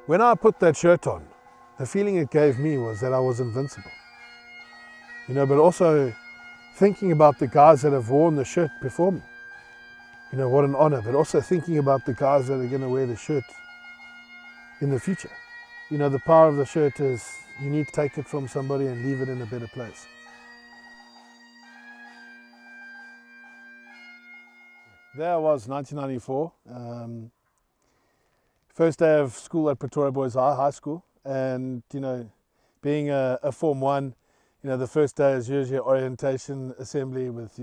When I put that shirt on, the feeling it gave me was that I was invincible. But also thinking about the guys that have worn the shirt before me. What an honor, but also thinking about the guys that are going to wear the shirt in the future. The power of the shirt is you need to take it from somebody and leave it in a better place. There was 1994, first day of school at Pretoria Boys High school, and being a Form 1, the first day is usually orientation assembly with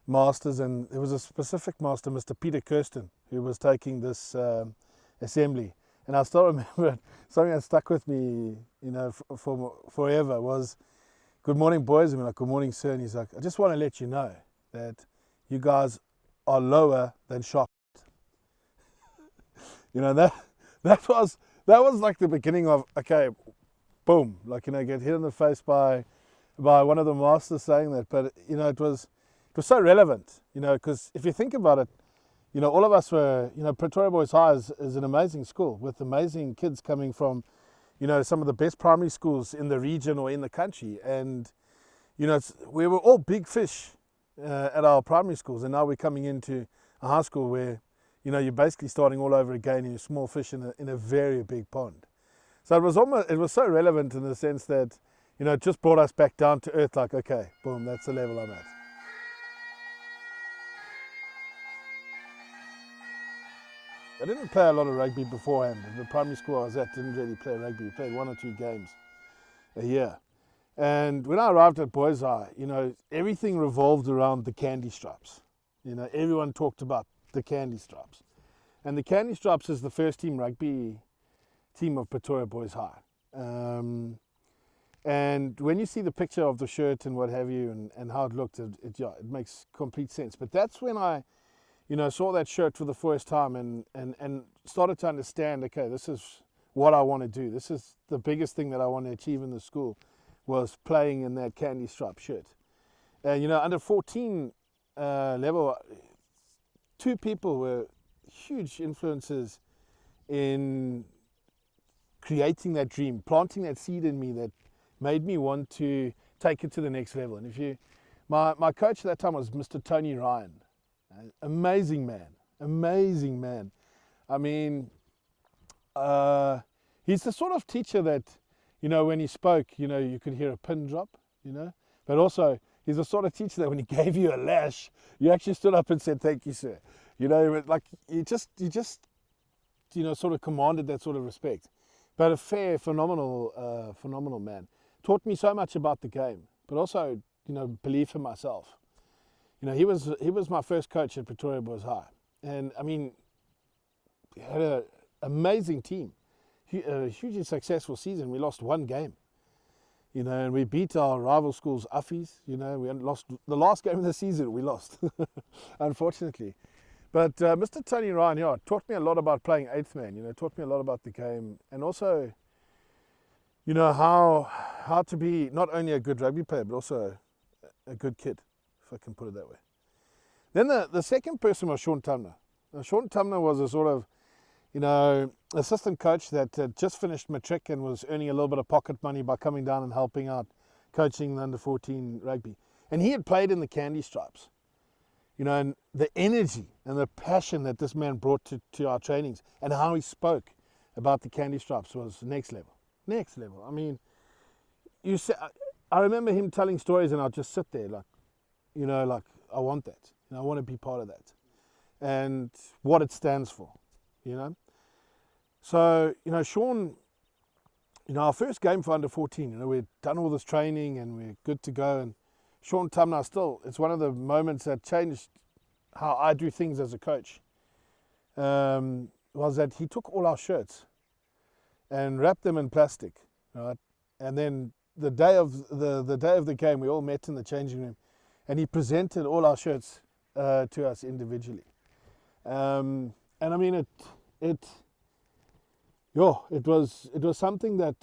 masters, and there was a specific master, Mr. Peter Kirsten, who was taking this assembly. And I still remember something that stuck with me, for forever was, "Good morning, boys." And we're like, "Good morning, sir." And he's like, "I just want to let you know that you guys are lower than shocked." That was like the beginning of, okay, boom, get hit in the face by one of the masters saying that. But it was so relevant, because if you think about it, all of us were, Pretoria Boys High is an amazing school with amazing kids coming from, some of the best primary schools in the region or in the country. And, we were all big fish at our primary schools. And now we're coming into a high school where, you're basically starting all over again. You're small fish in a very big pond. So it was so relevant in the sense that, it just brought us back down to earth, like, okay, boom, that's the level I'm at. I didn't play a lot of rugby beforehand. The primary school I was at didn't really play rugby. We played 1 or 2 games a year. And when I arrived at Boys High, everything revolved around the candy stripes. Everyone talked about the candy stripes. And the candy stripes is the first team rugby team of Pretoria Boys High. And when you see the picture of the shirt and what have you and how it looked, it makes complete sense. But that's when I saw that shirt for the first time and started to understand, okay, this is what I want to do. This is the biggest thing that I want to achieve in the school, was playing in that candy stripe shirt. And, under 14 level, 2 people were huge influences in creating that dream, planting that seed in me that made me want to take it to the next level. And my coach at that time was Mr. Tony Ryan. Amazing man. I mean, he's the sort of teacher that, when he spoke, you could hear a pin drop, but also he's the sort of teacher that when he gave you a lash, you actually stood up and said, "Thank you, sir." Like he just sort of commanded that sort of respect. But a fair, phenomenal man. Taught me so much about the game, but also, belief in myself. He was my first coach at Pretoria Boys High. And I mean, he had an amazing team. A hugely successful season. We lost 1 game. And we beat our rival schools, Uffies. We lost the last game of the season. We lost, unfortunately. But Mr. Tony Ryan, taught me a lot about playing 8th man. Taught me a lot about the game, and also, how to be not only a good rugby player, but also a good kid, if I can put it that way. Then the second person was Sean Tumner. Now, Sean Tumner was a sort of, assistant coach that had just finished matric and was earning a little bit of pocket money by coming down and helping out, coaching the under 14 rugby. And he had played in the candy stripes. And the energy and the passion that this man brought to our trainings and how he spoke about the candy stripes was next level. Next level. I mean, I remember him telling stories and I'd just sit there like, I want that. I want to be part of that. And what it stands for, So, Sean, our first game for under 14, we'd done all this training and we're good to go. And Sean Tumner it's one of the moments that changed how I do things as a coach, was that he took all our shirts and wrapped them in plastic, right? And then the day of the game, we all met in the changing room, and he presented all our shirts to us individually. And I mean, it was something that,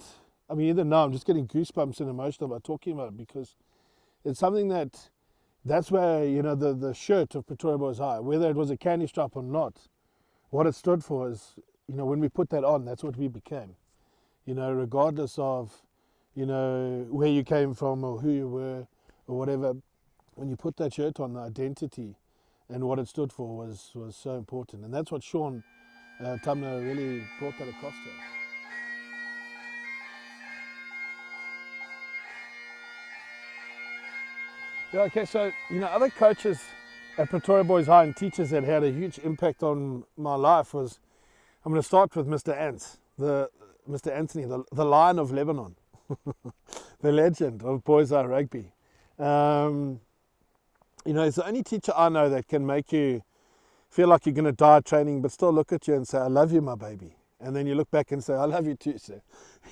I mean, even now I'm just getting goosebumps and emotional about talking about it, because it's something that's where, the shirt of Pretoria Boys High, whether it was a candy stripe or not, what it stood for is you know, when we put that on, that's what we became. You know, regardless of, you know, where you came from or who you were or whatever, when you put that shirt on, the identity and what it stood for was so important. And that's what Sean Tumner really brought that across to us. Yeah, okay, so, you know, other coaches at Pretoria Boys High and teachers that had a huge impact on my life was, I'm going to start with Mr. Ants, Mr. Anthony, the Lion of Lebanon, the legend of Boys High Rugby. You know, he's the only teacher I know that can make you feel like you're going to die training, but still look at you and say, I love you, my baby. And then you look back and say, I love you too, sir.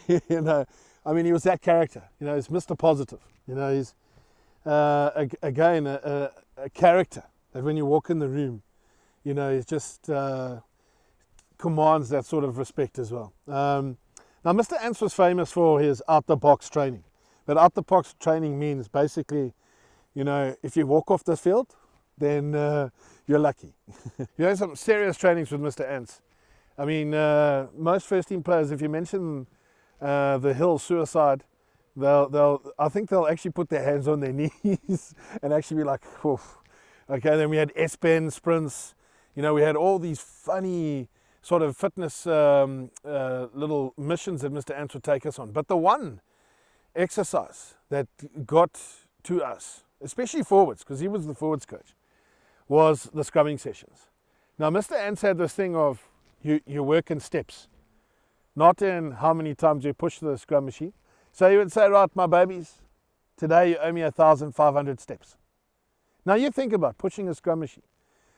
You know, I mean, he was that character. You know, he's Mr. Positive. You know, he's, again, a character that when you walk in the room, you know, he just commands that sort of respect as well. Now, Mr. Ants was famous for his out-the-box training. But out-the-box training means basically, you know, if you walk off the field, then you're lucky. You have some serious trainings with Mr. Ants. I mean, most first-team players, if you mention the Hill suicide, I think they'll actually put their hands on their knees and actually be like, oof. Okay, then we had S-bend sprints. You know, we had all these funny sort of fitness little missions that Mr. Ants would take us on. But the one exercise that got to us, especially forwards, because he was the forwards coach, was the scrumming sessions. Now, Mr. Ants had this thing of you work in steps, not in how many times you push the scrum machine. So he would say, right, my babies, today you owe me 1,500 steps. Now you think about pushing a scrum machine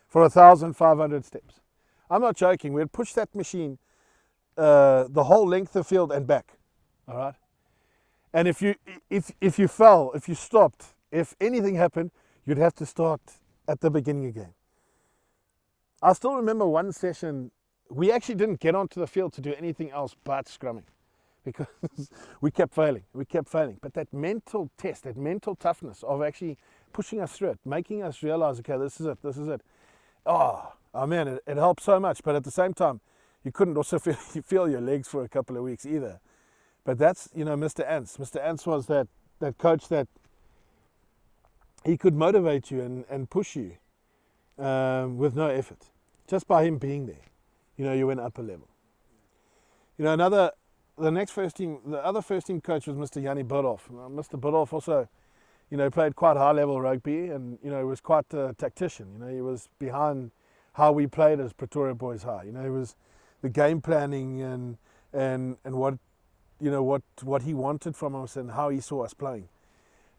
for 1,500 steps. I'm not joking. We'd push that machine the whole length of the field and back. All right. And if you fell, if you stopped, if anything happened, you'd have to start at the beginning again. I still remember one session, we actually didn't get onto the field to do anything else but scrumming because we kept failing. But that mental test, that mental toughness of actually pushing us through it, making us realize, okay, this is it. Oh man, it helped so much. But at the same time, you couldn't also feel your legs for a couple of weeks either. But that's, you know, Mr. Ants. Mr. Ants was that coach that he could motivate you and push you with no effort. Just by him being there, you know, you went up a level. You know, the other first team coach was Mr. Yanni Budolf. Mr. Budolf also, you know, played quite high level rugby and, you know, was quite a tactician. You know, he was behind how we played as Pretoria Boys High. You know, he was the game planning and what, you know, what he wanted from us and how he saw us playing.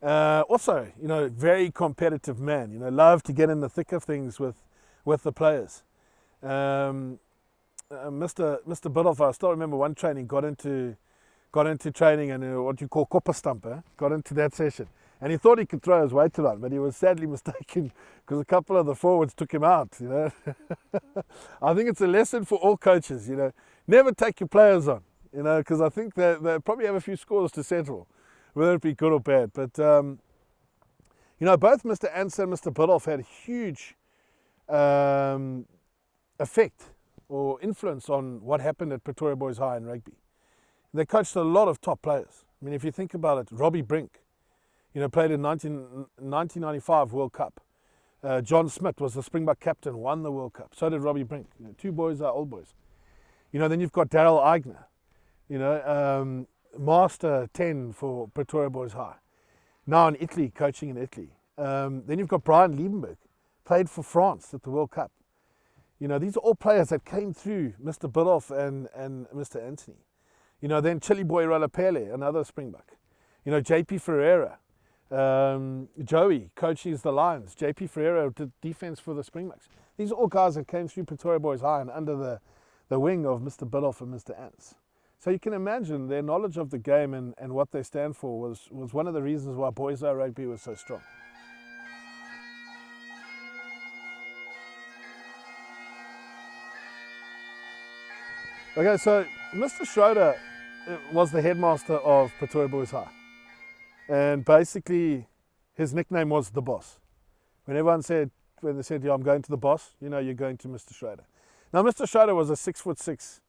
Also, you know, very competitive man. You know, loved to get in the thick of things with the players. Mr. Budolf, I still remember one training, got into training and what you call kopper stumper, got into that session. And he thought he could throw his weight around, but he was sadly mistaken because a couple of the forwards took him out, you know. I think it's a lesson for all coaches, you know. Never take your players on, you know, because I think they probably have a few scores to settle, whether it be good or bad. But, you know, both Mr. Ants and Mr. Budolf had huge effect or influence on what happened at Pretoria Boys High in rugby. They coached a lot of top players. I mean, if you think about it, Robbie Brink, you know, played in 1995 World Cup. John Smith was the Springbok captain, won the World Cup. So did Robbie Brink. You know, two boys are old boys. You know, then you've got Daryl Eigner, you know, Master 10 for Pretoria Boys High. Now in Italy, coaching in Italy. Then you've got Brian Liebenberg, played for France at the World Cup. You know, these are all players that came through Mr. Budolf and Mr. Anthony. You know, then Chili Boy Ralapele, another Springbok. You know, JP Ferreira, Joey coaches the Lions. JP Ferreira did defense for the Springboks. These are all guys that came through Pretoria Boys High and under the wing of Mr. Budolf and Mr. Ants. So you can imagine their knowledge of the game and what they stand for was one of the reasons why Boys High Rugby was so strong. Okay, so Mr. Schroeder was the headmaster of Pretoria Boys High. And basically, his nickname was the boss. When they said, yeah, I'm going to the boss, you know, you're going to Mr. Schroeder. Now, Mr. Schroeder was a 6'6",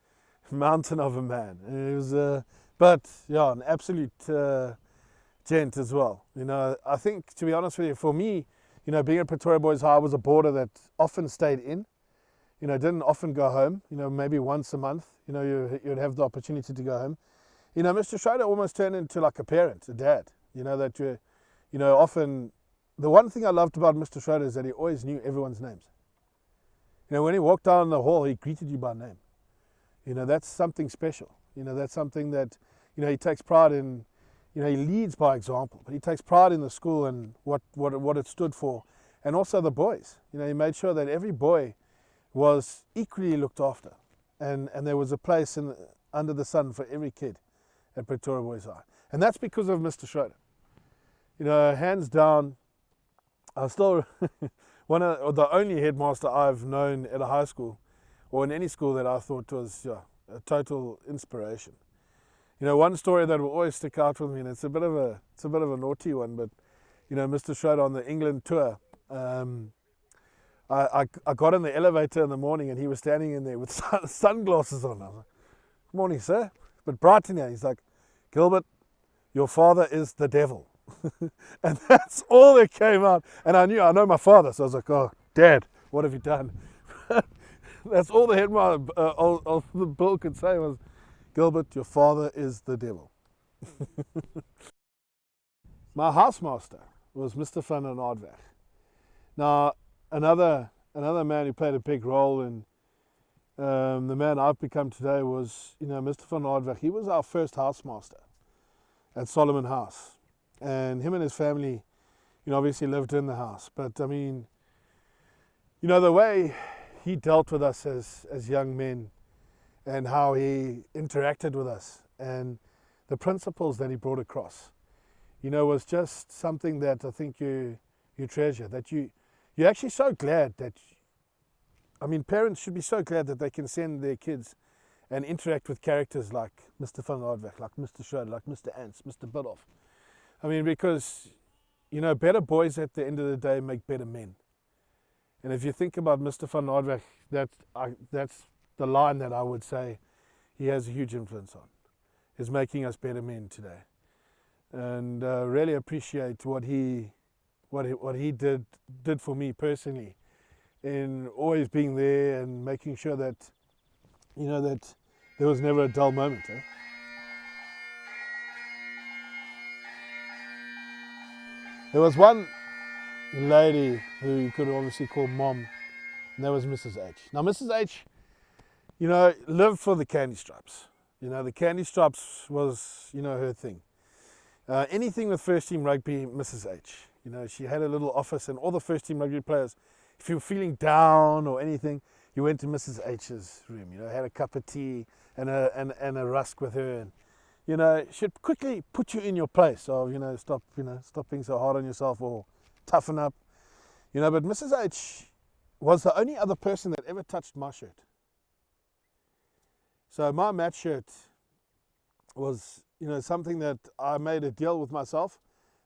mountain of a man. And he was, but yeah, an absolute gent as well. You know, I think, to be honest with you, for me, you know, being at Pretoria Boys High was a border that often stayed in. You know, didn't often go home. You know, maybe once a month. You know, you'd have the opportunity to go home. You know, Mr. Schroeder almost turned into like a parent, a dad. You know, that you know, often, the one thing I loved about Mr. Schroeder is that he always knew everyone's names. You know, when he walked down the hall, he greeted you by name. You know, that's something special. You know, that's something that, you know, he takes pride in. You know, he leads by example, but he takes pride in the school and what it stood for. And also the boys. You know, he made sure that every boy was equally looked after. And there was a place under the sun for every kid at Pretoria Boys High. And that's because of Mr. Schroeder. You know, hands down, I still the only headmaster I've known at a high school or in any school that I thought was a total inspiration. You know, one story that will always stick out with me, and it's a bit of a naughty one, but you know, Mr. Schroeder on the England tour, I got in the elevator in the morning and he was standing in there with sunglasses on. I was like, "Good morning, sir." But bright in there, he's like, "Gilbert, your father is the devil." And that's all that came out. And I know my father, so I was like, "Oh, Dad, what have you done?" That's all the headmaster of the bill could say was, "Gilbert, your father is the devil." My housemaster was Mr. van den Aardweg. Now, another man who played a big role in the man I've become today was, you know, Mr. van den Aardweg. He was our first housemaster at Solomon House. And him and his family, you know, obviously lived in the house. But, I mean, you know, the way he dealt with us as young men and how he interacted with us and the principles that he brought across, you know, was just something that I think you treasure, that you're actually so glad that, I mean, parents should be so glad that they can send their kids and interact with characters like Mr. van den Aardweg, like Mr. Schroeder, like Mr. Ants, Mr. Biddulph. I mean, because, you know, better boys at the end of the day make better men. And if you think about Mr. van den Aardweg, that's the line that I would say he has a huge influence on, is making us better men today. And really appreciate what he did for me personally, in always being there and making sure that, you know, that there was never a dull moment. There was one lady who you could obviously call Mom, and that was Mrs. H. Now, Mrs. H, you know, lived for the candy stripes. You know, the candy stripes was, you know, her thing. Anything with first team rugby, Mrs. H. You know, she had a little office, and all the first team rugby players, if you were feeling down or anything, you went to Mrs. H's room. You know, had a cup of tea and a rusk with her, and you know, she'd quickly put you in your place of, you know, stop being so hard on yourself or toughen up. You know, but Mrs. H was the only other person that ever touched my shirt. So my match shirt was, you know, something that I made a deal with myself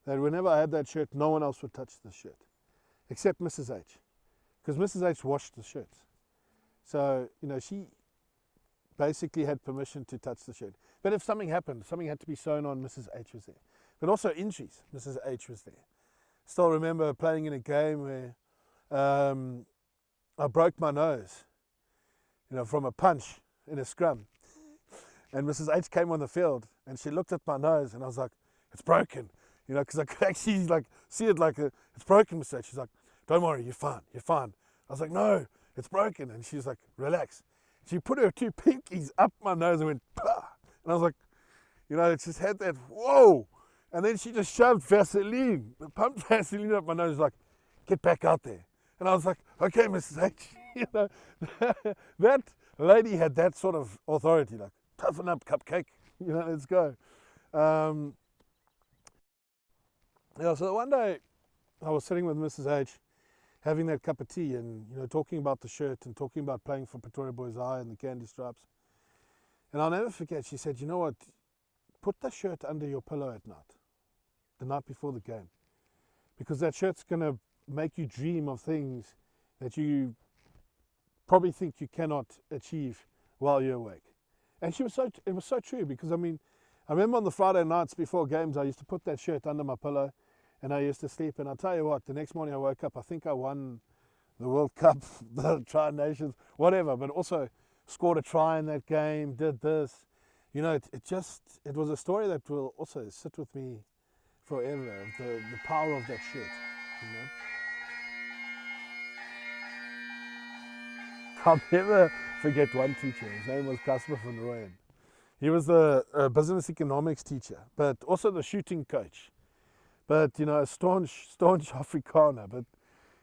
that whenever I had that shirt, no one else would touch the shirt except Mrs. H, because Mrs. H washed the shirts. So, you know, she basically had permission to touch the shirt. But if something happened, something had to be sewn on, Mrs. H was there. But also injuries, Mrs. H was there. Still remember playing in a game where I broke my nose, you know, from a punch in a scrum. And Mrs. H came on the field and she looked at my nose and I was like, "It's broken." You know, because I could actually like see it like "It's broken, Mrs. H." She's like, "Don't worry, you're fine, you're fine." I was like, "No, it's broken." And she's like, "Relax." She put her two pinkies up my nose and went, "Pah." And I was like, you know, it just had that, whoa. And then she just shoved Vaseline, pumped Vaseline up my nose, like, "Get back out there." And I was like, "Okay, Mrs. H." You know, that lady had that sort of authority, like, "Toughen up, cupcake. You know, let's go." Yeah, so one day I was sitting with Mrs. H, having that cup of tea and, you know, talking about the shirt and talking about playing for Pretoria Boys High and the candy stripes. And I'll never forget, she said, "You know what, put the shirt under your pillow at night, the night before the game. Because that shirt's going to make you dream of things that you probably think you cannot achieve while you're awake. And it was so true, because I mean, I remember on the Friday nights before games, I used to put that shirt under my pillow and I used to sleep. And I'll tell you what, the next morning I woke up, I think I won the World Cup, the Tri-Nations, whatever, but also scored a try in that game, did this. You know, it was a story that will also sit with me forever, the power of that shirt, you know. I'll never forget one teacher. His name was Casper van Rooyen. He was the business economics teacher, but also the shooting coach. But, you know, a staunch Afrikaner. But,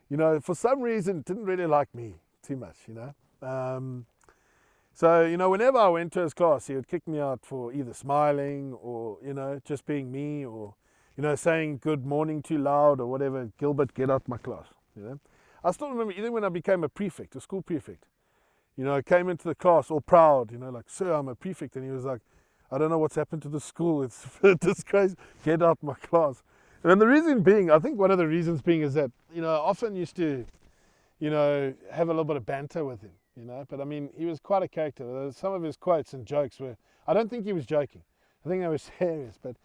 you know, for some reason, didn't really like me too much, you know. So, you know, whenever I went to his class, he would kick me out for either smiling or, you know, just being me, or, you know, saying good morning too loud or whatever. Gilbert, get out my class, you know. I still remember, even when I became a prefect, a school prefect, you know, I came into the class all proud, you know, like, sir, I'm a prefect. And he was like, I don't know what's happened to the school. It's a disgrace. Get out my class. And the reason being, I think one of the reasons being is that, you know, I often used to, you know, have a little bit of banter with him, you know. But I mean, he was quite a character. Some of his quotes and jokes were, I don't think he was joking. I think they were serious. But,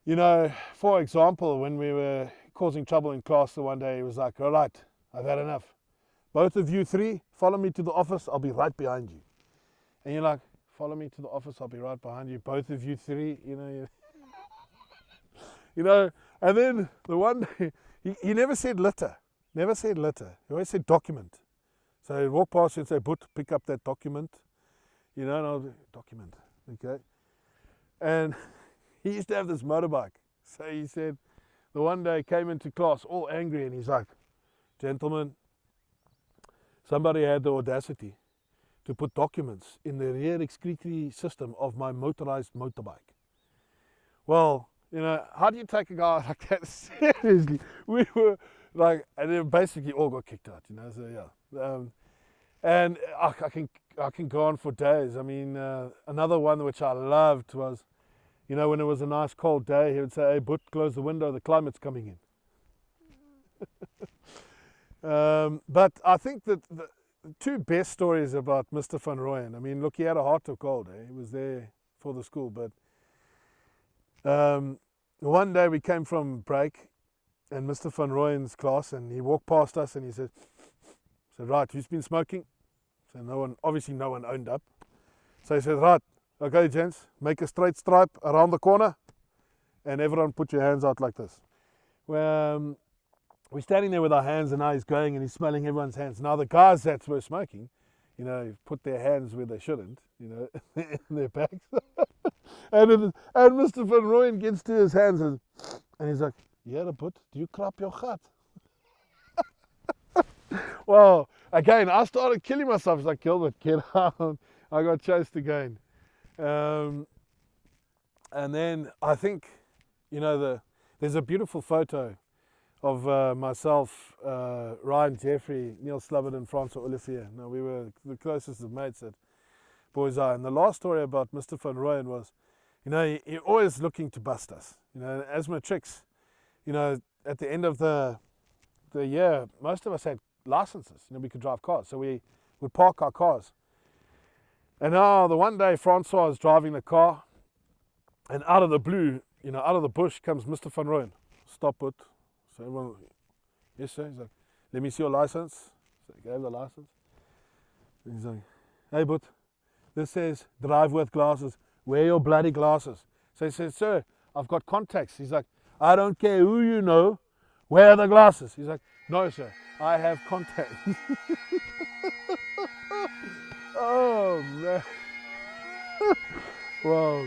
you know, for example, when we were causing trouble in class the one day, he was like, all right, I've had enough. Both of you three, follow me to the office. I'll be right behind you. And you're like, follow me to the office. I'll be right behind you. Both of you three, you know. You know, and then the one day, he never said litter. Never said litter. He always said document. So he'd walk past you and say, Boet, pick up that document. You know, and I was like, document. Okay. And he used to have this motorbike. So he said, the one day came into class all angry, and he's like, gentlemen, somebody had the audacity to put documents in the rear excretory system of my motorized motorbike. Well, you know, how do you take a guy like that seriously? We were like, and then basically all got kicked out, you know, so yeah. And I can go on for days. I mean, another one which I loved was, you know, when it was a nice cold day, he would say, hey, Boet, close the window, the climate's coming in. But I think that the two best stories about Mr. van Rooyen, I mean, look, he had a heart of gold. He was there for the school. But one day we came from break, and Mr. van Rooyen's class, and he walked past us and he said, right, who's been smoking? So obviously no one owned up. So he said, right, okay, gents, make a straight stripe around the corner, and everyone put your hands out like this. Well, we're standing there with our hands, and now he's going and he's smelling everyone's hands. Now the guys that were smoking, you know, put their hands where they shouldn't, you know, in their bags. and Mr. van Rooyen gets to his hands and he's like, yeah, Boet, do you crap your gat? Well, again, I started killing myself. It's like, Gilbert, get out. I got chased again. And then I think, you know, there's a beautiful photo of myself, Ryan, Jeffrey, Neil Slubbert, and Francois Olivier. Now, we were the closest of mates at Boys High. And the last story about Mr. van Rooyen was, you know, he always looking to bust us. You know, as matrics, you know, at the end of the year, most of us had licenses. You know, we could drive cars. So we would park our cars. And now, the one day, Francois is driving the car, and out of the blue, you know, out of the bush comes Mr. van Rooyen. Stop it. So everyone, yes sir. He's like, let me see your license. So he gave the license. And he's like, hey Boet, this says drive with glasses. Wear your bloody glasses. So he says, sir, I've got contacts. He's like, I don't care who you know. Wear the glasses. He's like, no sir, I have contacts. Oh man. Wow.